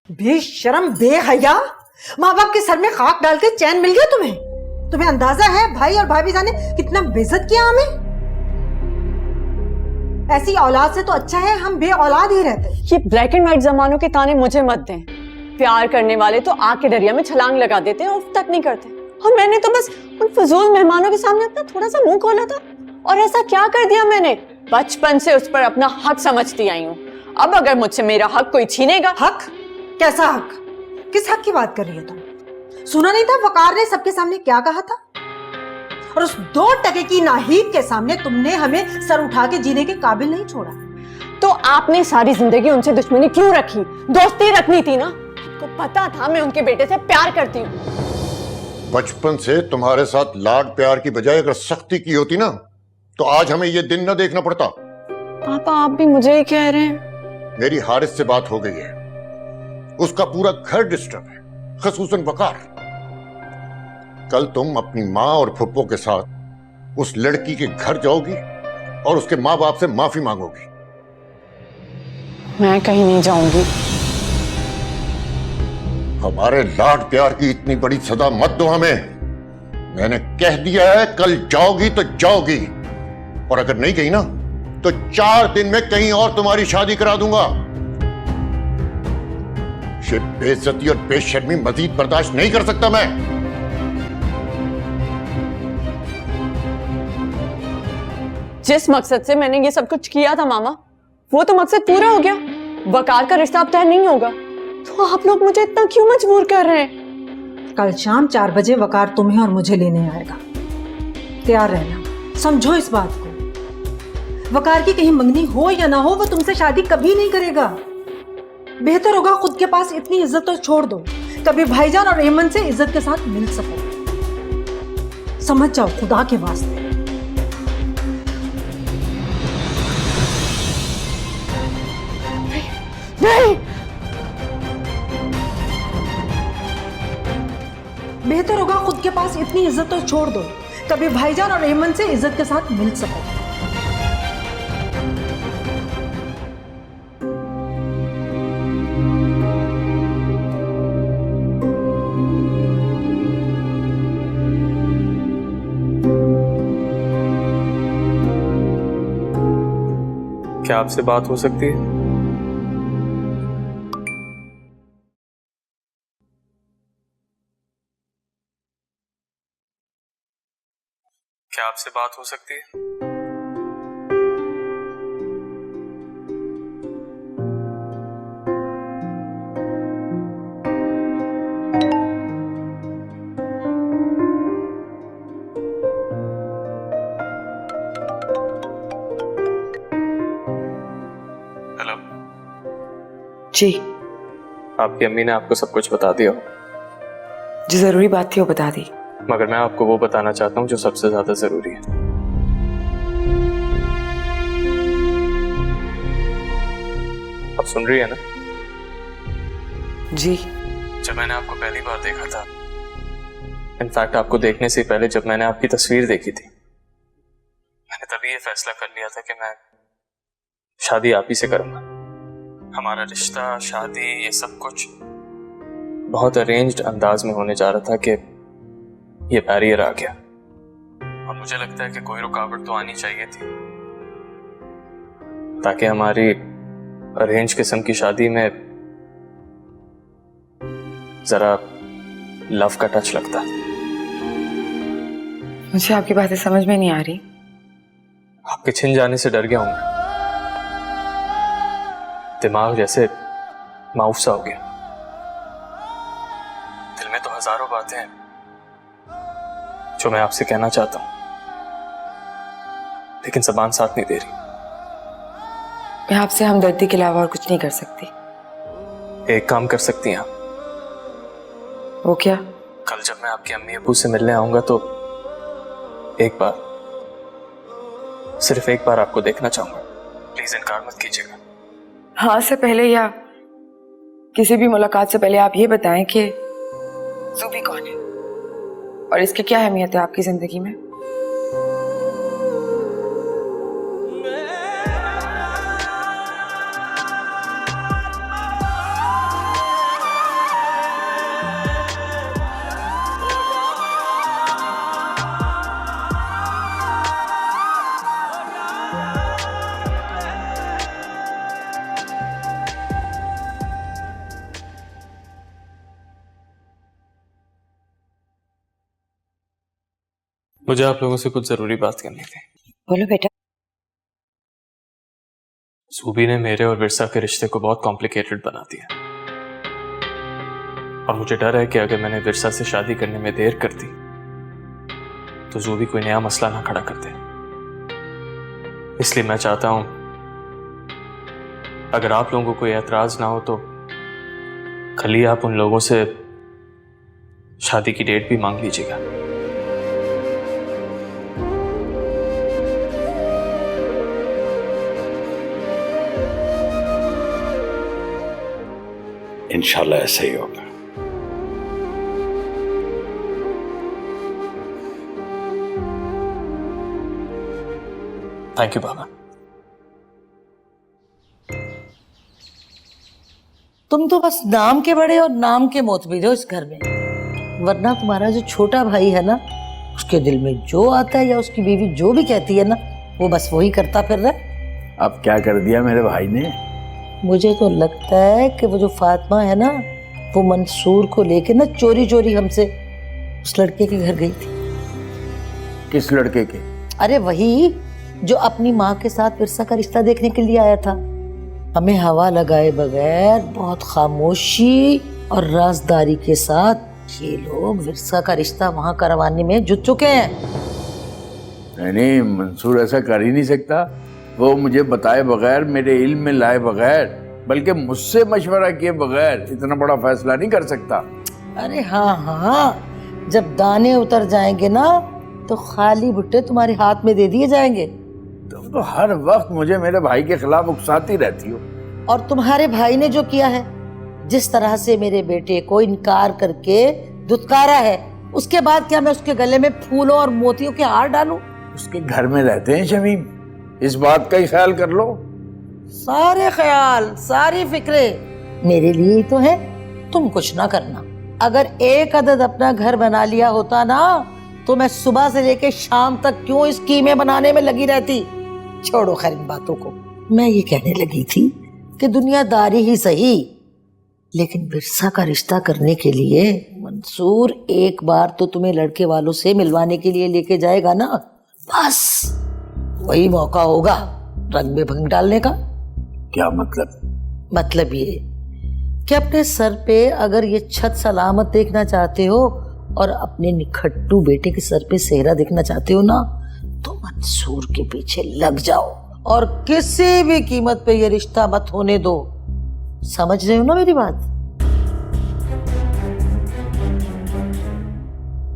बेशरम बेहया, माँ बाप के सर में खाक डाल के चैन मिल गया तुम्हें? तुम्हें अंदाजा है भाई और भाभी जाने कितना बेइज्जत किया हमें? ऐसी औलाद से तो अच्छा है हम बे औलाद ही रहते। ये ब्लैक एंड व्हाइट जमानों के ताने मुझे मत दें। प्यार करने वाले तो आग के दरिया में छलांग लगा देते हैं, उफ तक नहीं करते। और मैंने तो बस उन फजूल मेहमानों के सामने अपना थोड़ा सा मुंह खोला था, और ऐसा क्या कर दिया मैंने? बचपन से उस पर अपना हक समझती आई हूँ। अब अगर मुझसे मेरा हक कोई छीनेगा। हक? कैसा हक? किस हक की बात कर रही हो तुम? सुना नहीं था वकार ने सबके सामने क्या कहा था? और उस 2 टके की नाहीद के सामने तुमने हमें सर उठा के जीने के काबिल नहीं छोड़ा। तो आपने सारी जिंदगी उनसे दुश्मनी क्यों रखी? दोस्ती रखनी थी ना। आपको पता था मैं उनके बेटे से प्यार करती हूँ। बचपन से तुम्हारे साथ लाड प्यार की बजाय अगर सख्ती की होती ना, तो आज हमें ये दिन न देखना पड़ता। पापा आप भी मुझे ही कह रहे हैं? मेरी हारिस से बात हो गई है, उसका पूरा घर डिस्टर्ब है, खसूसन वकार। कल तुम अपनी माँ और फुप्पो के साथ उस लड़की के घर जाओगी और उसके माँ बाप से माफी मांगोगी। मैं कहीं नहीं जाऊंगी। हमारे लाड प्यार की इतनी बड़ी सजा मत दो हमें। मैंने कह दिया है कल जाओगी तो जाओगी, और अगर नहीं गई ना तो 4 दिन में कहीं और तुम्हारी शादी करा दूंगा। ये बेइज्जती और बेशर्मी मजीद बर्दाश्त नहीं कर सकता मैं। जिस मकसद से मैंने ये सब कुछ किया था मामा, वो तो मकसद पूरा हो गया। वकार का रिश्ता अब तय नहीं होगा, तो आप लोग मुझे इतना क्यों मजबूर कर रहे हैं? कल शाम 4 बजे वकार तुम्हें और मुझे लेने आएगा, तैयार रहना। समझो इस बात को। वकार की कहीं मंगनी हो या ना हो, वो तुमसे शादी कभी नहीं करेगा। बेहतर होगा खुद के पास इतनी इज्जत तो छोड़ दो, कभी भाईजान और एमन से इज्जत के साथ मिल सको। समझ जाओ खुदा के वास्ते। नहीं, बेहतर होगा खुद के पास इतनी इज्जत तो छोड़ दो, कभी भाईजान और एमन से इज्जत के साथ मिल सको। क्या आपसे बात हो सकती है? क्या आपसे बात हो सकती है? हेलो जी। आपकी अम्मी ने आपको सब कुछ बता दिया हो, जो जरूरी बात थी वो बता दी। मगर मैं आपको वो बताना चाहता हूँ जो सबसे ज्यादा जरूरी है। आप सुन रही है ना? जी। जब मैंने आपको पहली बार देखा था, इनफैक्ट आपको देखने से पहले जब मैंने आपकी तस्वीर देखी थी, मैंने तभी ये फैसला कर लिया था कि मैं शादी आप ही से करूंगा। हमारा रिश्ता, शादी, ये सब कुछ बहुत अरेंज्ड अंदाज में होने जा रहा था कि ये बैरियर आ गया, और मुझे लगता है कि कोई रुकावट तो आनी चाहिए थी ताकि हमारी अरेंज किस्म की शादी में जरा लव का टच लगता। मुझे आपकी बातें समझ में नहीं आ रही। आपके छिन जाने से डर गया हूं मैं। दिमाग जैसे माउफ सा हो गया। दिल में तो हजारों बातें हैं जो मैं आपसे कहना चाहता हूं, लेकिन जबान साथ नहीं दे रही। मैं आपसे हमदर्दी के अलावा और कुछ नहीं कर सकती। एक काम कर सकती हैं आप। वो क्या? कल जब मैं आपकी अम्मी अब्बू से मिलने आऊंगा तो एक बार, सिर्फ एक बार आपको देखना चाहूंगा। प्लीज इनकार मत कीजिएगा। हाँ से पहले या किसी भी मुलाकात से पहले आप ये बताएं कि ज़ुबी कौन है और इसकी क्या अहमियत है आपकी जिंदगी में? मुझे आप लोगों से कुछ जरूरी बात करनी थी। बोलो बेटा। सूबी ने मेरे और विरसा के रिश्ते को बहुत कॉम्प्लिकेटेड बना दिया और मुझे डर है कि अगर मैंने विरसा से शादी करने में देर कर दी तो जूबी कोई नया मसला ना खड़ा कर दे। इसलिए मैं चाहता हूं अगर आप लोगों को कोई एतराज ना हो तो कल ही आप उन लोगों से शादी की डेट भी मांग लीजिएगा। इंशाल्लाह ऐसा ही होगा। थैंक यू बाबा। तुम तो बस नाम के बड़े और नाम के मोतबिर हो इस घर में, वरना तुम्हारा जो छोटा भाई है ना, उसके दिल में जो आता है या उसकी बीवी जो भी कहती है ना, वो बस वही करता फिर रहा है। अब क्या कर दिया मेरे भाई ने? मुझे तो लगता है कि वो जो फातिमा है ना, वो मंसूर को लेके ना चोरी चोरी हमसे उस लड़के के घर गई थी। किस लड़के के? अरे वही जो अपनी माँ के साथ विरसा का रिश्ता देखने के लिए आया था। हमें हवा लगाए बगैर बहुत खामोशी और राजदारी के साथ ये लोग विरसा का रिश्ता वहां करवाने में जुट चुके हैं। नहीं, मंसूर ऐसा कर ही नहीं सकता। वो मुझे बताए बगैर, मेरे इल्म में लाए बगैर, बल्कि मुझसे मशवरा किए बगैर इतना बड़ा फैसला नहीं कर सकता। अरे हाँ हाँ, जब दाने उतर जाएंगे ना तो खाली भुट्टे तुम्हारे हाथ में दे दिए जाएंगे। तुम तो हर वक्त मुझे मेरे भाई के खिलाफ उकसाती रहती हो। और तुम्हारे भाई ने जो किया है, जिस तरह से मेरे बेटे को इनकार करके दुत्कारा है, उसके बाद क्या मैं उसके गले में फूलों और मोतियों के हार डालूं? उसके घर में रहते हैं शमीम, इस बात का ही ख्याल कर लो। सारे ख्याल, सारी फिक्रे मेरे लिए ही तो है, तुम कुछ ना करना। अगर एक अदद अपना घर बना लिया होता ना, तो मैं सुबह से लेके शाम तक क्यों इस कीमे बनाने में लगी रहती। छोड़ो खैर इन बातों को। मैं ये कहने लगी थी कि दुनियादारी ही सही, लेकिन विरसा का रिश्ता करने के लिए मंसूर एक बार तो तुम्हें लड़के वालों से मिलवाने के लिए लेके जाएगा ना, बस वही मौका होगा रंग में भंग डालने का। क्या मतलब? मतलब ये कि अपने सर पे अगर ये छत सलामत देखना चाहते हो और अपने निखट्टू बेटे के सर पे सेहरा देखना चाहते हो ना, तो मंसूर के पीछे लग जाओ और किसी भी कीमत पे ये रिश्ता मत होने दो। समझ रहे हो ना मेरी बात?